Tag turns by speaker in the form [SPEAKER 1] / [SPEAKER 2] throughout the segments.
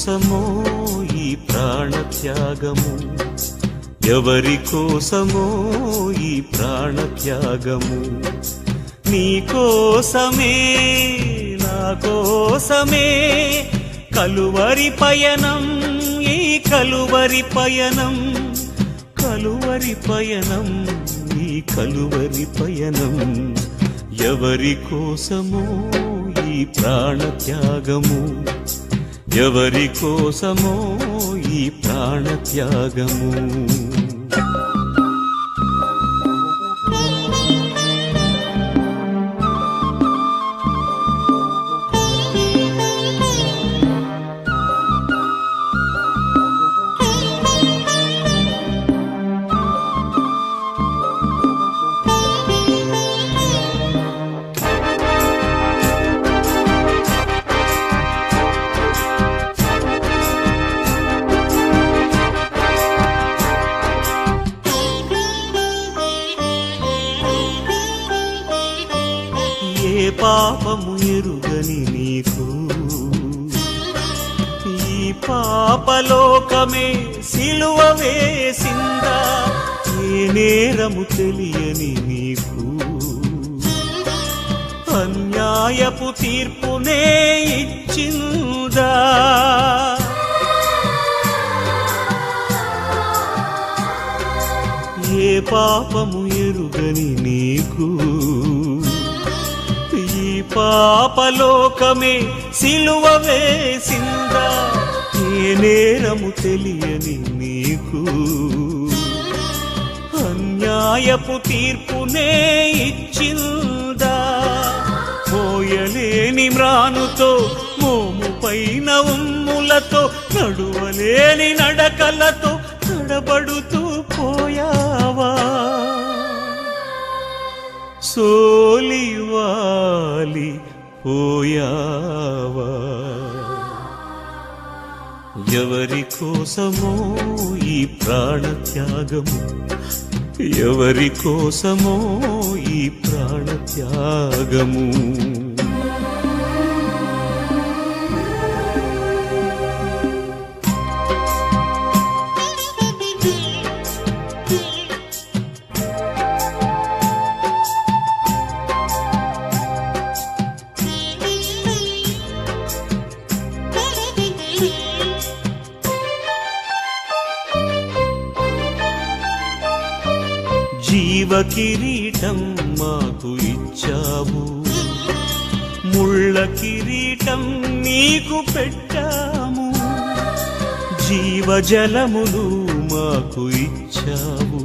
[SPEAKER 1] కోసమో ఈ ప్రాణత్యాగము, ఎవరి కోసమో ఈ ప్రాణత్యాగము? నీ కోసమే నా కోసమే కలువరి పయనం, ఈ కలువరి పయనం, కలువరి పయనం, ఈ కలువరి పయనం. ఎవరి కోసమో ఈ ప్రాణత్యాగము, ఎవరి కోసమో ఈ ప్రాణత్యాగము? ఏ పాపము ఎరుగని నీకు ఈ పాపలోకమే సిలువ వేసిందా? ఏ నేరము తెలియని నీకు అన్యాయపు తీర్పునే ఇచ్చిందా? ఏ పాపము ఎరుగని నీకు ఈ పాపలోకమే సిలువ వేసిందా? ఏ నేరము తెలియని నీకు అన్యాయపు తీర్పునే ఇచ్చిందా? మోయలేని మ్రానుతో, మోము పైన ఉమ్ములతో, నడువలేని నడకలతో తడబడుతూ పోయావా? సోలివాలి పోయావా? ఎవరి కోసమో ఈ ప్రాణత్యాగము, ఎవరి కోసమో ఈ ప్రాణత్యాగము? జీవ కిరీటం మాకు ఇచ్చావు, ముళ్ళ కిరీటం నీకు పెట్టాము. జీవజలములు మాకు ఇచ్చావు,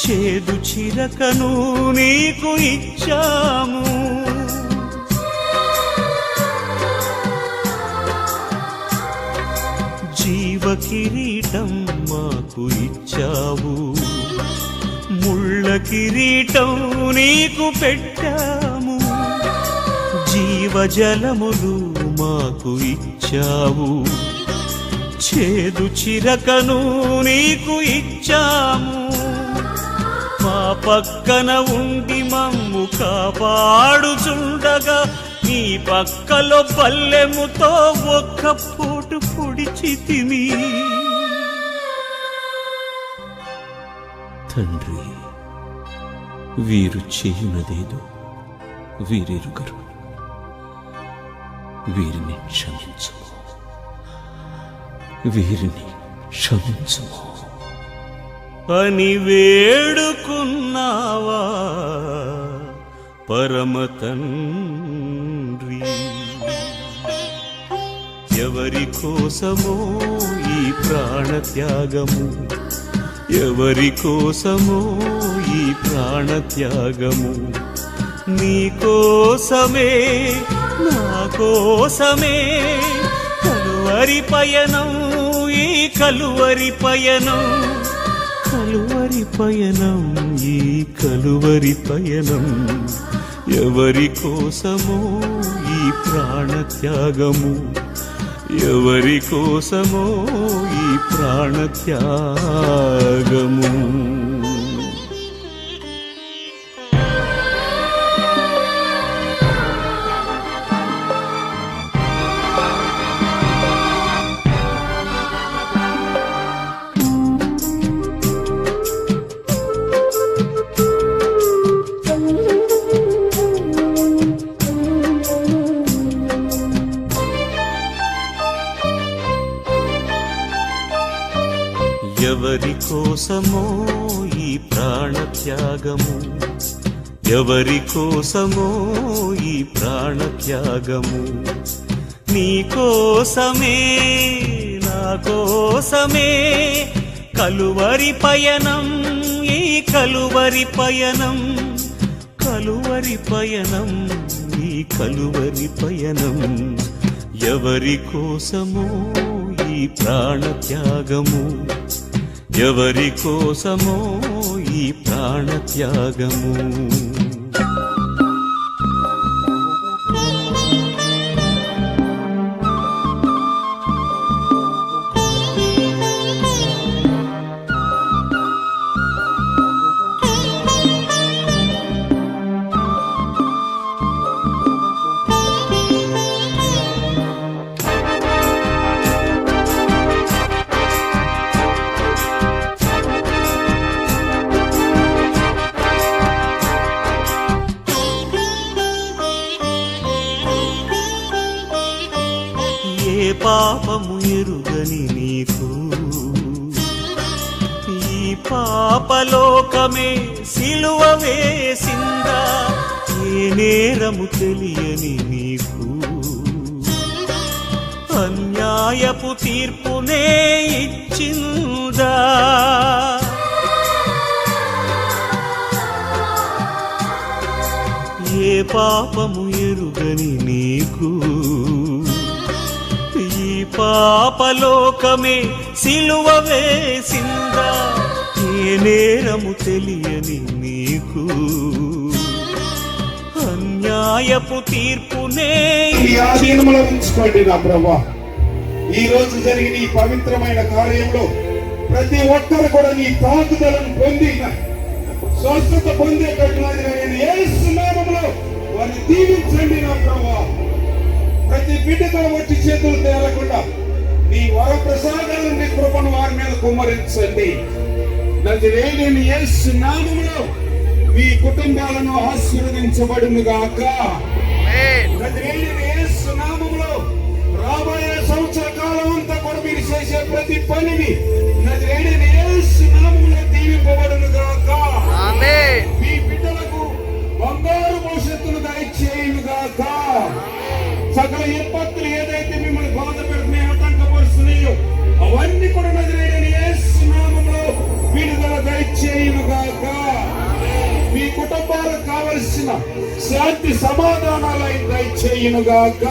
[SPEAKER 1] చేదు చిరకను నీకు ఇచ్చాము. జీవ కిరీటం మాకు ఇచ్చావు, ముళ్ళ కిరీటం నీకు పెట్టాము. జీవజలములు మాకు ఇచ్చావు, చేదు చిరకను నీకు ఇచ్చాము. మా పక్కన ఉండి మమ్ము కాపాడుచుండగా నీ పక్కలో పల్లెముతో ఒక్క పోటు పొడిచితిమి. తండ్రి, వీరు చేయునదేదో వీరెరుగరు, వీరిని క్షమించుము, వీరిని క్షమించుము అని వేడుకున్నావా పరమ తండ్రి? ఎవరి కోసమో ఈ ప్రాణత్యాగము, ఎవరి కోసమో ఈ ప్రాణత్యాగము? నీ కోసమే నా కోసమే కలువరి పయనం, ఈ కలువరి పయనం, కలువరి పయనం, ఈ కలువరి పయనం. ఎవరి కోసమో ఈ ప్రాణత్యాగము, ఎవరి కోసమో ఈ ప్రాణత్యాగము? ఎవరి కోసమో ఈ ప్రాణత్యాగము, ఎవరి కోసమో ఈ ప్రాణత్యాగము. నీ కోసమే నా కోసమే కలువరి పయనం, ఈ కలువరి పయనం, కలువరి పయనం, ఈ కలువరి పయనం. ఎవరి కోసమో ఈ ప్రాణత్యాగము, ఎవరి కోసమో ఈ ప్రాణత్యాగము. ఏ పాపము ఎరుగని నీకు ఈ పాపలోకమే సిలువ వేసిందా, ఏ నేరము తెలియని నీకు అన్యాయపు తీర్పునే ఇచ్చిందా. ఏ పాపము ఎరుగని నీకు ఈ పాపలోకమే సిలువ వేసిందా, ఏ నేరము తెలియని నీకు అన్యాయపు తీర్పునే
[SPEAKER 2] ఉంచుకోండి నా ప్రభా. ఈ రోజు జరిగిన ఈ పవిత్రమైన కార్యంలో ప్రతి ఒక్కరు కూడా నీ తాకుదలను పొంది స్వస్థత పొందేటట్లుగా యేసు నామములో వారిని దీవించండి నా ప్రభా. ప్రతి బిడ్డతో వచ్చి చేతులు తేలకుండా నీ వర ప్రసాదాలను నీ కృపను వారి మీద కుమ్మరించండి. నజరేయుడైన యేసు నామములో మీ కుటుంబాలను ఆశీర్వదించబడును గాక. నజరేయుడైన యేసు నామములో రాబోయే సంవత్సర కాలం అంతా కూడా మీరు చేసే ప్రతి పనిని నజరేయుడైన యేసు నామములో దీవింపబడును గాక. మీ బిడ్డలకు బంగారు భవిష్యత్తును దయచేయును గాక. సకల విపత్తులు ఏదైతే మిమ్మల్ని బాధ పెడుతున్నాయో ఆటంకపరుస్తున్నాయో అవన్నీ కూడా నజరేయుడైన యేసు నామములో విడుదల దయచేయును గాక. మీ కుటుంబాలకు కావలసిన శాంతి సమాధానాలు దయచేయును గాక.